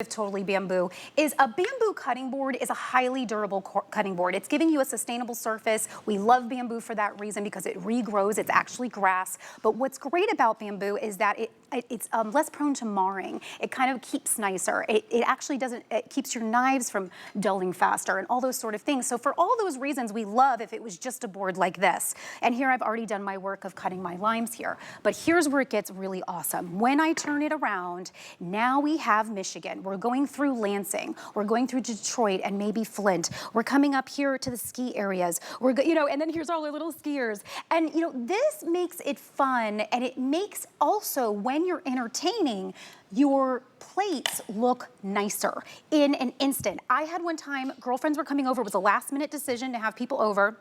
With Totally Bamboo is a bamboo cutting board is a highly durable cutting board. It's giving you a sustainable surface. We love bamboo for that reason because it regrows. It's actually grass. But what's great about bamboo is that it's less prone to marring. It kind of keeps nicer. It actually doesn't, it keeps your knives from dulling faster and all those sort of things. So for all those reasons, we love if it was just a board like this. And here I've already done my work of cutting my limes here. But here's where it gets really awesome. When I turn it around, now we have Michigan. We're going through Lansing. We're going through Detroit and maybe Flint. We're coming up here to the ski areas. And then here's all our little skiers. And this makes it fun, and it makes also when you're entertaining, your plates look nicer in an instant. I had one time, girlfriends were coming over. It was a last minute decision to have people over.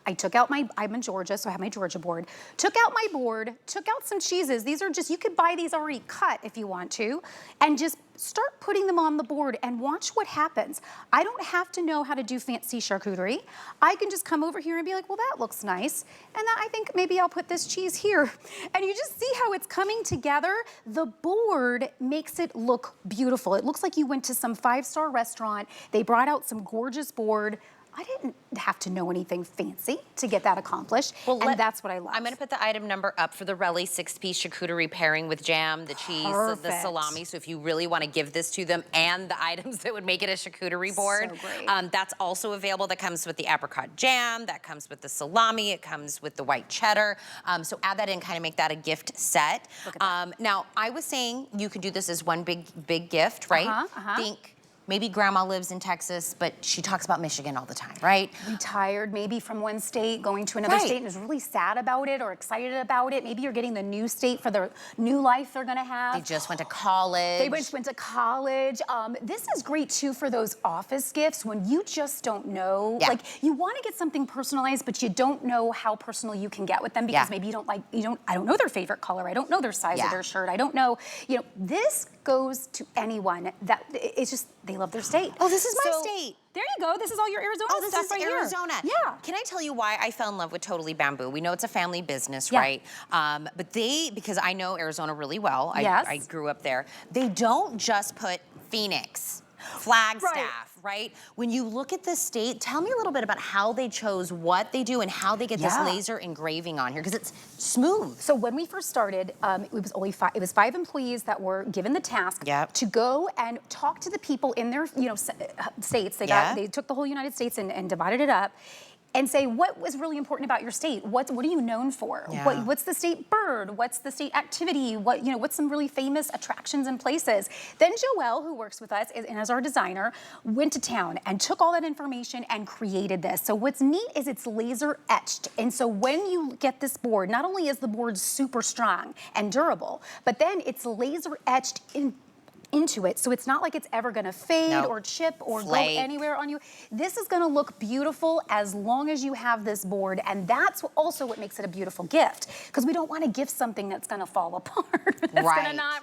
I took out I'm in Georgia, so I have my Georgia board. Took out my board, took out some cheeses. These are just, you could buy these already cut if you want to, and just start putting them on the board and watch what happens. I don't have to know how to do fancy charcuterie. I can just come over here and be like, well, that looks nice. And then I think maybe I'll put this cheese here. And you just see how it's coming together. The board makes it look beautiful. It looks like you went to some five-star restaurant. They brought out some gorgeous board. I didn't have to know anything fancy to get that accomplished, and that's what I love. I'm going to put the item number up for the Relly 6-piece charcuterie pairing with jam, the cheese, the salami. So if you really want to give this to them and the items that would make it a charcuterie board, so great. That's also available. That comes with the apricot jam, that comes with the salami, it comes with the white cheddar. So add that in, kind of make that a gift set. Now, I was saying you could do this as one big gift, right? Think. Maybe grandma lives in Texas, but she talks about Michigan all the time, right? Retired maybe from one state, going to another state and is really sad about it or excited about it. Maybe you're getting the new state for the new life they're gonna have. They just went to college. They went to college. This is great too for those office gifts when you just don't know. Like you wanna get something personalized, but you don't know how personal you can get with them because maybe I don't know their favorite color. I don't know their size of their shirt. I don't know, this goes to anyone that it's just, they love their state. Oh, this is my state. There you go. This is all your Arizona stuff this is right Arizona. Here. Yeah. Can I tell you why I fell in love with Totally Bamboo? We know it's a family business, right? But because I know Arizona really well. I grew up there. They don't just put Phoenix, Flagstaff, right? When you look at this state, tell me a little bit about how they chose what they do and how they get this laser engraving on here, because it's smooth. So when we first started, it was 5 employees that were given the task to go and talk to the people in their states. They took the whole United States and divided it up. And say, what was really important about your state? What are you known for? What's the state bird? What's the state activity? What's some really famous attractions and places? Then Joelle, who works with us and as our designer, went to town and took all that information and created this. So what's neat is it's laser etched. And so when you get this board, not only is the board super strong and durable, but then it's laser etched into it, so it's not like it's ever gonna fade or chip or go anywhere on you. This is gonna look beautiful as long as you have this board, and that's also what makes it a beautiful gift, because we don't want to gift something that's gonna fall apart. That's gonna not,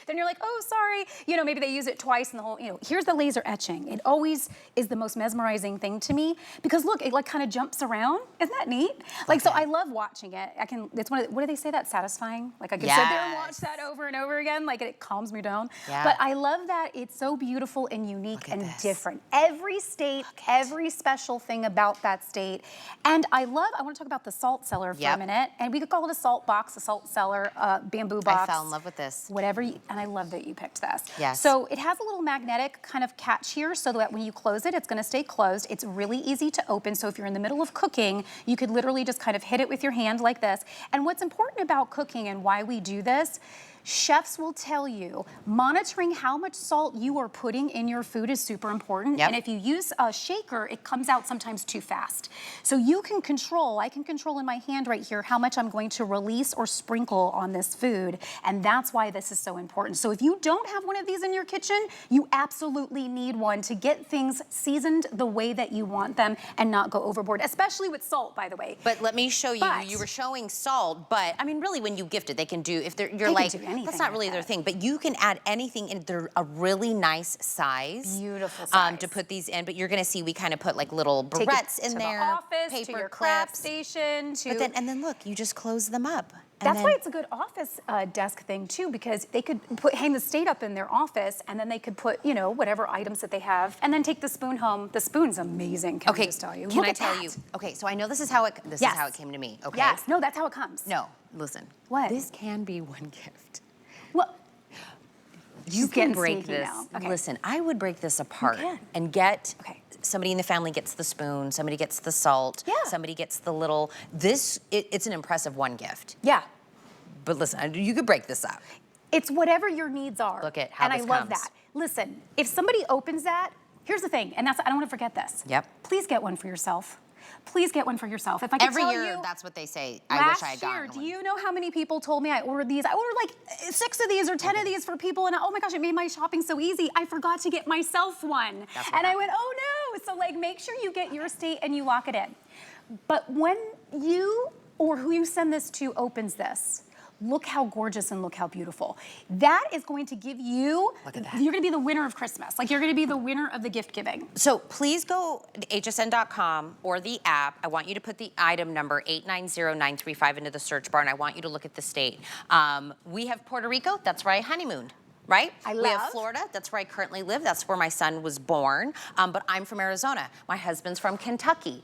then you're like, oh, sorry, maybe they use it twice in the whole, here's the laser etching. It always is the most mesmerizing thing to me, because look, it like kind of jumps around. Isn't that neat? Like, so I love watching it. It's what do they say, that's satisfying? Like I can sit there and watch that over and over again, like it calms me down. But I love that it's so beautiful and unique and different. Every state, every special thing about that state. And I want to talk about the salt cellar for a minute. And we could call it a salt box, a salt cellar, bamboo box. I fell in love with this. Whatever, and I love that you picked this. Yes. So it has a little magnetic kind of catch here so that when you close it, it's going to stay closed. It's really easy to open. So if you're in the middle of cooking, you could literally just kind of hit it with your hand like this. And what's important about cooking and why we do this, chefs will tell you monitoring how much salt you are putting in your food is super important. And if you use a shaker, it comes out sometimes too fast. So you can control, I can control in my hand right here how much I'm going to release or sprinkle on this food. And that's why this is so important. So if you don't have one of these in your kitchen, you absolutely need one to get things seasoned the way that you want them and not go overboard, especially with salt, by the way. But let me show you, you were showing salt, but I mean, really when you gift it, they can do, if you're like, that's not really their thing, but you can add anything in. They're a really nice size. Beautiful size. To put these in, but you're gonna see we kind of put like little barrettes in there. To the office, paper to your clips. craft station, But then, and then look, you just close them up. That's why it's a good office desk thing too, because they could hang the state up in their office, and then they could put, you know, whatever items that they have, and then take the spoon home. The spoon's amazing. Can I just tell you? Can I tell you? Okay, so I know this is how it is how it came to me. Okay. Yes. No, that's how it comes. No, listen. What? This can be one gift. Well, you can break this. Okay. Listen, I would break this apart and get. Okay. Somebody in the family gets the spoon, somebody gets the salt, somebody gets the little, it's an impressive one gift. Yeah. But listen, you could break this up. It's whatever your needs are. Look at how this comes. And I love that. Listen, if somebody opens that, here's the thing, and I don't want to forget this. Yep. Please get one for yourself. Please get one for yourself. If I could Every tell year, you, that's what they say. I wish I had gotten one. one. Do you know how many people told me I ordered these? I ordered like 6 of these or 10 of these for people, and oh my gosh, it made my shopping so easy. I forgot to get myself one. And I went, oh no. So like, make sure you get your state and you lock it in. But when you or who you send this to opens this, look how gorgeous and look how beautiful. That is going to give you, you're gonna be the winner of Christmas. Like, you're gonna be the winner of the gift giving. So please go to hsn.com or the app. I want you to put the item number 890935 into the search bar, and I want you to look at the state. We have Puerto Rico, that's where I honeymooned. Right? We have Florida, that's where I currently live. That's where my son was born. But I'm from Arizona. My husband's from Kentucky.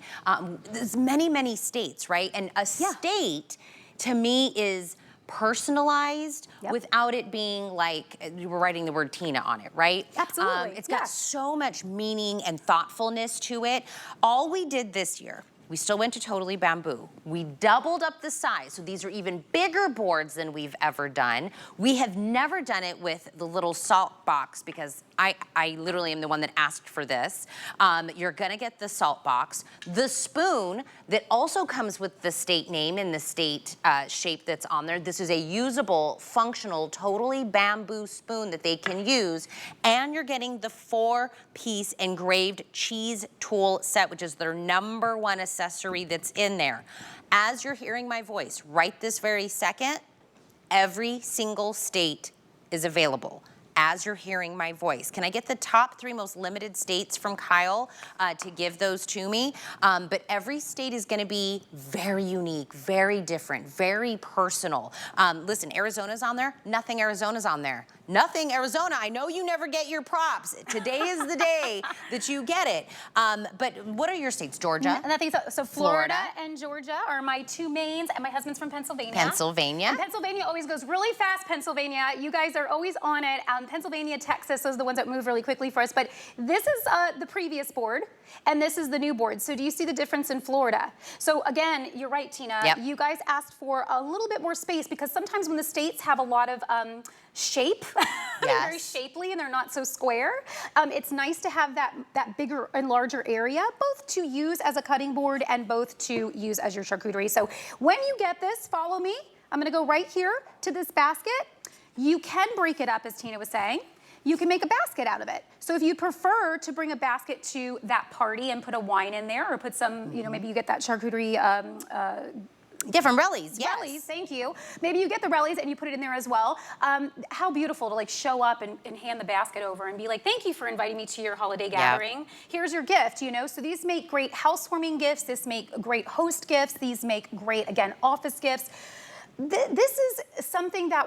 There's many, many states, right? And a state, to me, is personalized without it being like you were writing the word Tina on it, right? Absolutely. It's got so much meaning and thoughtfulness to it. All we did this year, we still went to Totally Bamboo. We doubled up the size, so these are even bigger boards than we've ever done. We have never done it with the little salt box because I literally am the one that asked for this. You're gonna get the salt box. The spoon that also comes with the state name and the state shape that's on there. This is a usable, functional, Totally Bamboo spoon that they can use. And you're getting the 4-piece engraved cheese tool set, which is their #1 accessory that's in there. As you're hearing my voice right this very second, every single state is available. As you're hearing my voice. Can I get the top 3 most limited states from Kyle to give those to me? But every state is gonna be very unique, very different, very personal. Listen, Arizona's on there, nothing Arizona's on there. Nothing Arizona, I know you never get your props. Today is the day that you get it. But what are your states, Georgia? Nothing, so Florida and Georgia are my 2 mains, and my husband's from Pennsylvania. Pennsylvania. And Pennsylvania always goes really fast, Pennsylvania. You guys are always on it. Pennsylvania, Texas, those are the ones that move really quickly for us. But this is the previous board, and this is the new board. So do you see the difference in Florida? So again, you're right, Tina. Yep. You guys asked for a little bit more space because sometimes when the states have a lot of shape, they're very shapely and they're not so square. It's nice to have that bigger and larger area, both to use as a cutting board and both to use as your charcuterie. So when you get this, follow me. I'm gonna go right here to this basket. You can break it up, as Tina was saying. You can make a basket out of it. So if you prefer to bring a basket to that party and put a wine in there, or put some, you know, maybe you get that charcuterie, different relies, yes. Relies, thank you. Maybe you get the relies and you put it in there as well. How beautiful to like show up and hand the basket over and be like, thank you for inviting me to your holiday gathering. Here's your gift, you know? So these make great housewarming gifts. This make great host gifts. These make great, again, office gifts. This is something that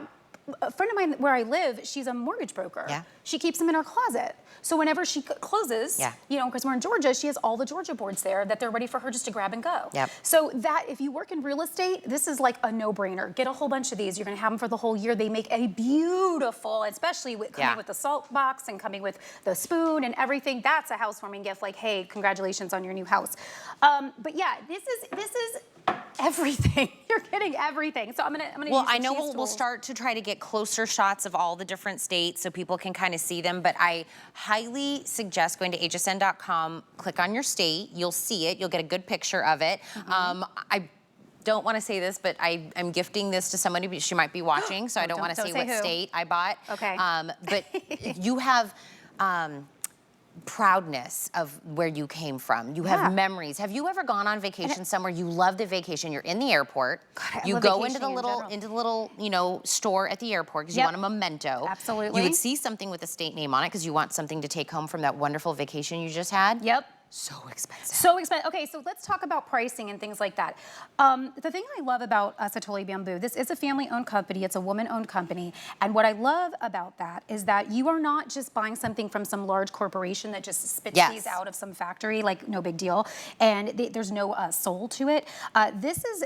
a friend of mine where I live, she's a mortgage broker. Yeah. She keeps them in her closet. So whenever she closes, you know, because we're in Georgia, she has all the Georgia boards there that they're ready for her just to grab and go. Yep. So that, if you work in real estate, this is like a no-brainer. Get a whole bunch of these. You're gonna have them for the whole year. They make a beautiful, especially with coming with the salt box and coming with the spoon and everything. That's a housewarming gift. Like, hey, congratulations on your new house. But yeah, this is everything. You're getting everything. So I'm gonna well, use I know cheese we'll tools. start to try to get closer shots of all the different states so people can kind of see them, but I highly suggest going to hsn.com, click on your state, you'll see it, you'll get a good picture of it. I don't want to say this, but I'm gifting this to somebody, she might be watching, so I don't want to say what state I bought. Okay. But you have proudness of where you came from. You have memories. Have you ever gone on vacation somewhere? You love the vacation. You're in the airport. God, you go into the little, you know, store at the airport because you want a memento. Absolutely. You would see something with a state name on it because you want something to take home from that wonderful vacation you just had. Yep. So expensive. So expensive. Okay, so let's talk about pricing and things like that. The thing I love about Setall Bamboo, this is a family-owned company. It's a woman-owned company. And what I love about that is that you are not just buying something from some large corporation that just spits these out of some factory, like no big deal. And there's no soul to it. This is,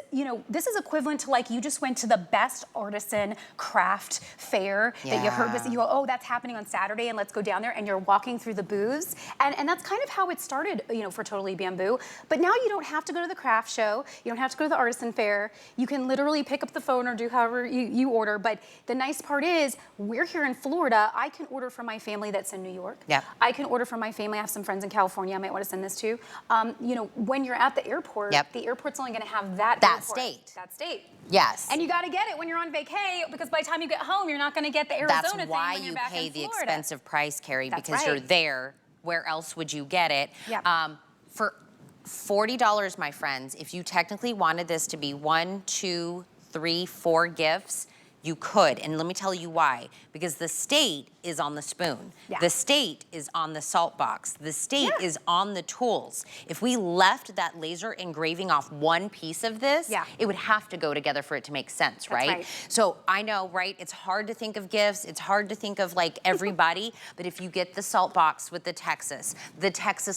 this is equivalent to like you just went to the best artisan craft fair that you heard was, you go, oh, that's happening on Saturday and let's go down there, and you're walking through the booths. And that's kind of how it started, for Totally Bamboo. But now you don't have to go to the craft show. You don't have to go to the artisan fair. You can literally pick up the phone or do however you order. But the nice part is we're here in Florida. I can order from my family that's in New York. Yep. I can order from my family. I have some friends in California I might want to send this to. When you're at the airport, the airport's only going to have that state. That state. Yes. And you got to get it when you're on vacay, because by the time you get home, you're not going to get the Arizona thing when you're back in Florida. That's why you pay the expensive price, Carrie, That's because you're there. Where else would you get it? Yeah. For $40, my friends, if you technically wanted this to be 1, 2, 3, 4 gifts, you could. And let me tell you why. Because the state is on the spoon. Yeah. The state is on the salt box. The state is on the tools. If we left that laser engraving off one piece of this, it would have to go together for it to make sense, right? So I know, right? It's hard to think of gifts. It's hard to think of like everybody. But if you get the salt box with the Texas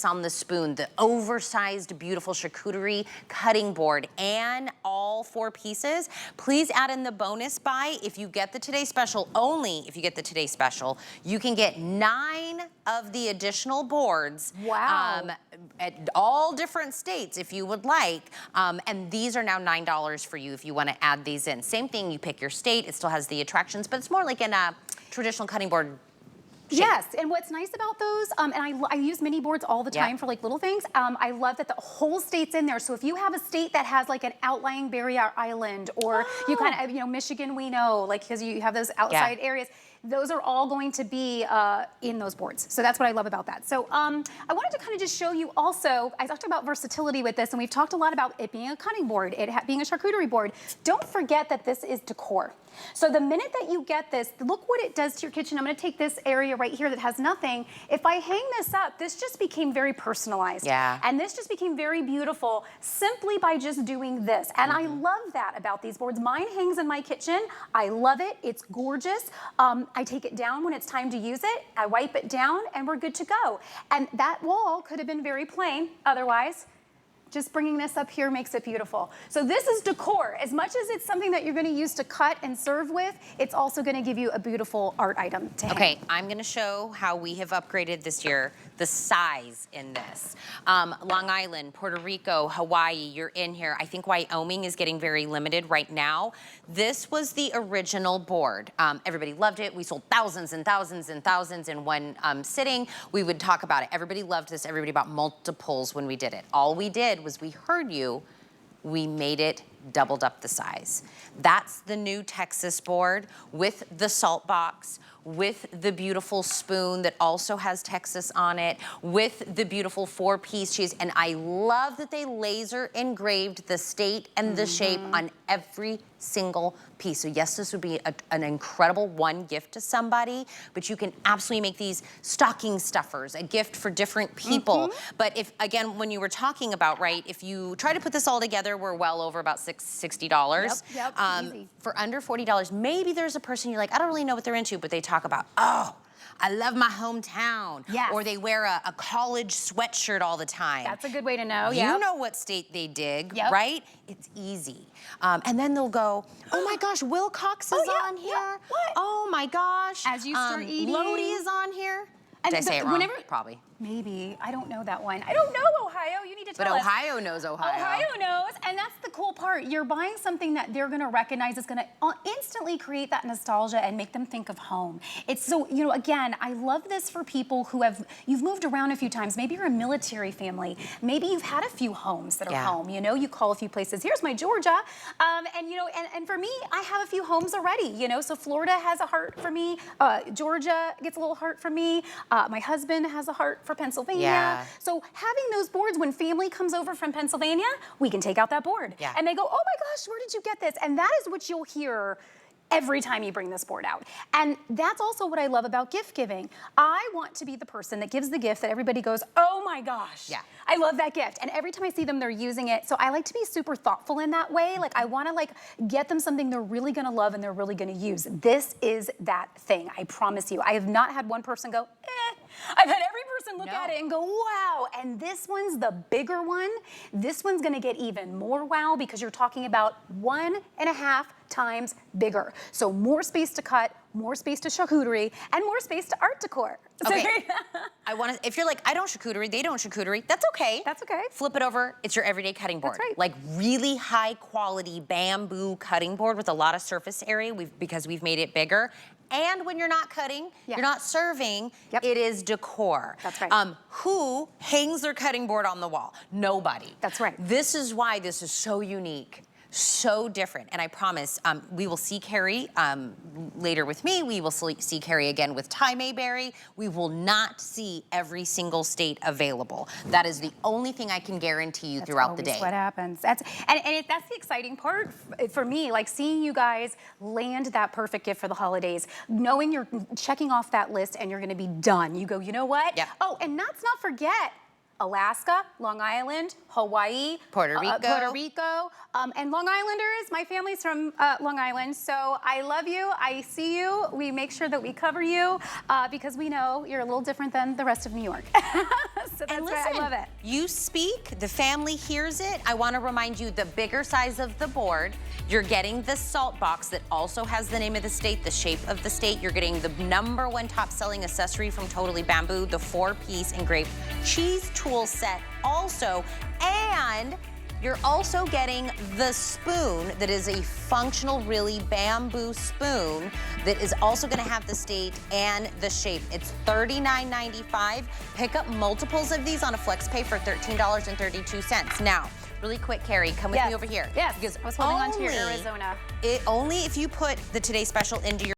on the spoon, the oversized, beautiful charcuterie cutting board, and all 4 pieces, please add in the bonus buy. If you get the Today Special, only if you get the Today Special, you can get 9 of the additional boards. Wow. At all different states if you would like. And these are now $9 for you if you want to add these in. Same thing, you pick your state, it still has the attractions, but it's more like in a traditional cutting board shape. Yes, and what's nice about those, and I use mini boards all the time for like little things, I love that the whole state's in there. So if you have a state that has like an outlying barrier island, or you kind of, Michigan we know, like because you have those outside areas, those are all going to be in those boards. So that's what I love about that. So I wanted to kind of just show you also, I talked about versatility with this, and we've talked a lot about it being a cutting board, it being a charcuterie board. Don't forget that this is decor. So the minute that you get this, look what it does to your kitchen. I'm gonna take this area right here that has nothing. If I hang this up, this just became very personalized. Yeah. And this just became very beautiful simply by just doing this. And I love that about these boards. Mine hangs in my kitchen. I love it, it's gorgeous. I take it down when it's time to use it. I wipe it down and we're good to go. And that wall could have been very plain otherwise. Just bringing this up here makes it beautiful. So this is decor. As much as it's something that you're gonna use to cut and serve with, it's also gonna give you a beautiful art item to hang. Okay, I'm gonna show how we have upgraded this year, the size in this. Long Island, Puerto Rico, Hawaii, you're in here. I think Wyoming is getting very limited right now. This was the original board. Everybody loved it. We sold thousands and thousands and thousands in one sitting. We would talk about it. Everybody loved this. Everybody bought multiples when we did it. All we did was we heard you, we made it doubled up the size. That's the new Texas board with the salt box, with the beautiful spoon that also has Texas on it, with the beautiful 4-piece cheese. And I love that they laser engraved the state and the shape on every single piece. So yes, this would be an incredible one gift to somebody, but you can absolutely make these stocking stuffers, a gift for different people. But if, again, when you were talking about, right, if you try to put this all together, we're well over about $60. Yep, easy. For under $40, maybe there's a person you're like, I don't really know what they're into, but they talk about, oh, I love my hometown. Yes. Or they wear a college sweatshirt all the time. That's a good way to know, You know what state they dig, right? It's easy. And then they'll go, oh my gosh, Wilcox is on here. What? Oh my gosh. As you start eating. Lodi is on here. And Did I say it wrong? Probably. Maybe. I don't know that one. I don't know, Ohio. You need to tell us. But Ohio knows Ohio. Ohio knows, and that's the cool part. You're buying something that they're gonna recognize is gonna instantly create that nostalgia and make them think of home. It's so, again, I love this for people who you've moved around a few times. Maybe you're a military family. Maybe you've had a few homes that are home. You call a few places. Here's my Georgia. And for me, I have a few homes already, so Florida has a heart for me. Georgia gets a little heart for me. My husband has a heart for Pennsylvania. So having those boards, when family comes over from Pennsylvania, we can take out that board. And they go, oh my gosh, where did you get this? And that is what you'll hear every time you bring this board out. And that's also what I love about gift giving. I want to be the person that gives the gift that everybody goes, oh my gosh, yeah. I love that gift. And every time I see them, they're using it. So I like to be super thoughtful in that way. Like I want to like get them something they're really going to love and they're really going to use. This is that thing, I promise you. I have not had one person go, eh. I've had every person look at it and go, wow. And this one's the bigger one. This one's gonna get even more wow because you're talking about 1.5 times bigger. So more space to cut, more space to charcuterie, and more space to art decor. Okay. I want to, if you're like, I don't charcuterie, they don't charcuterie, that's okay. That's okay. Flip it over, it's your everyday cutting board. That's right. Like really high quality bamboo cutting board with a lot of surface area because we've made it bigger. And when you're not cutting, you're not serving, it is decor. That's right. Who hangs their cutting board on the wall? Nobody. That's right. This is why this is so unique. So different, and I promise we will see Carrie later with me. We will see Carrie again with Ty Mayberry. We will not see every single state available. That is the only thing I can guarantee you throughout the day. That's what happens. That's the exciting part for me, like seeing you guys land that perfect gift for the holidays, knowing you're checking off that list and you're gonna be done. You go, you know what? Yep. Oh, and let's not forget, Alaska, Long Island, Hawaii, Puerto Rico, and Long Islanders. My family's from Long Island, so I love you. I see you. We make sure that we cover you because we know you're a little different than the rest of New York. So that's why I love it. You speak, the family hears it. I want to remind you the bigger size of the board. You're getting the salt box that also has the name of the state, the shape of the state. You're getting the #1 top-selling accessory from Totally Bamboo, the 4-piece engraved cheese tool set also, and you're also getting the spoon that is a functional, really bamboo spoon that is also gonna have the state and the shape. It's $39.95. Pick up multiples of these on a FlexPay for $13.32. Now, really quick, Carrie, come with me over here. Yes, because I was holding on to your Arizona. Only if you put the Today Special into your